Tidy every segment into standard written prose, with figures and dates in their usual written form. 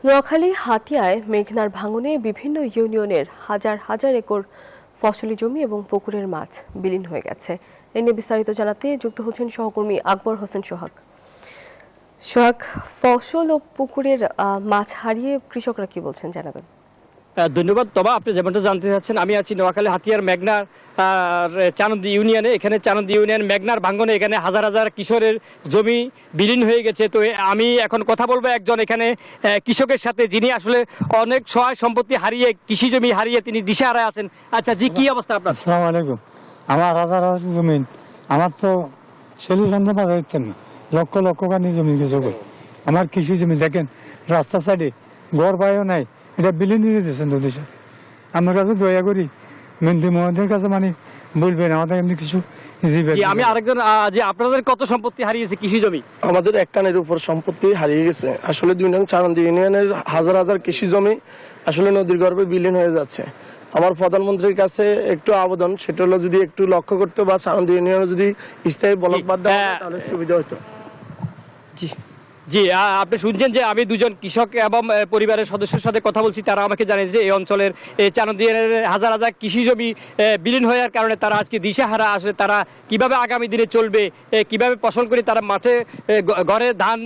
নোয়াখালী হাতিয়ায় মেঘনার ভাঙনে বিভিন্ন ইউনিয়নের হাজার হাজার একর ফসলি জমি এবং পুকুরের মাছ বিলীন হয়ে গেছে। এ নিয়ে বিস্তারিত জানাতে যুক্ত হচ্ছেন সহকর্মী আকবর হোসেন সোহাগ। সোহাগ, ফসল ও পুকুরের মাছ হারিয়ে কৃষকরা কি বলছেন জানাবেন। ধন্যবাদ। তবে আপনি যেমনটা জানতে চাচ্ছেন, আমি আছি নোয়াখালী হাতিয়ার মেঘনার চানন্দি ইউনিয়নে। এখানে চানন্দি ইউনিয়ন মেঘনার ভাঙ্গনে এখানে হাজার হাজার কিশোরের জমি বিলীন হয়ে গেছে। তো আমি এখন কথা বলবো একজন এখানে কৃষকের সাথে, যিনি আসলে অনেক সহায় সম্পত্তি হারিয়ে, কৃষি জমি হারিয়ে তিনি দিশেহারায় আছেন। আচ্ছা জি, কি অবস্থা আপনার? আসসালামু আলাইকুম। আমার হাজার হাজার জমি, আমার তো সেলু সন্ধ্যা পাওয়া যাচ্ছে না, লক্ষ লক্ষ কানি জমি কৃষক। আমার কৃষি জমি দেখেন, রাস্তা সাইডে গড় পায়ও নাই, এটা বিলীন দিয়ে দিয়েছেন তো দেশে। আমার কাছে দয়া করি মন্ত্রী মহোদয়ের কাছে মানে বলবেন আমাদের এমনি কিছু। আমি আরেকজন, যে আপনাদের কত সম্পত্তি হারিয়েছে কৃষি জমি? আমাদের এক কানের উপর সম্পত্তি হারিয়ে গেছে। আসলে চানন্দি ইউনিয়নের হাজার হাজার কৃষি জমি আসলে নদীর গর্ভে বিলীন হয়ে যাচ্ছে। আমার প্রধানমন্ত্রীর কাছে একটু আবেদন, সেটা হলো যদি একটু লক্ষ্য করতে বা চানন্দি ইউনিয়নে যদি স্থায়ী ব্লক বাদ দেওয়া হয় তাহলে সুবিধা হতো। জি জি, আপনি শুনছেন যে আমি দুজন কৃষক এবং পরিবারের সদস্যের সাথে কথা বলছি। তারা আমাকে জানিয়েছে যে এই অঞ্চলের চানন্দিয়ার হাজার হাজার কৃষি জমি বিলীন হওয়ার কারণে তারা আজকে দিশেহারা। আসলে তারা কিভাবে আগামী দিনে চলবে, কিভাবে ফসল করে তারা মাঠে ঘরে ধান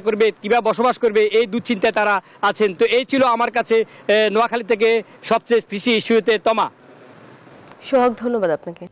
করবে, কিভাবে বসবাস করবে, এই দুশ্চিন্তায় তারা আছেন। তো এই ছিল আমার কাছে নোয়াখালী থেকে সবচেয়ে কৃষি ইস্যুতে তমা। সোহাগ, ধন্যবাদ আপনাকে।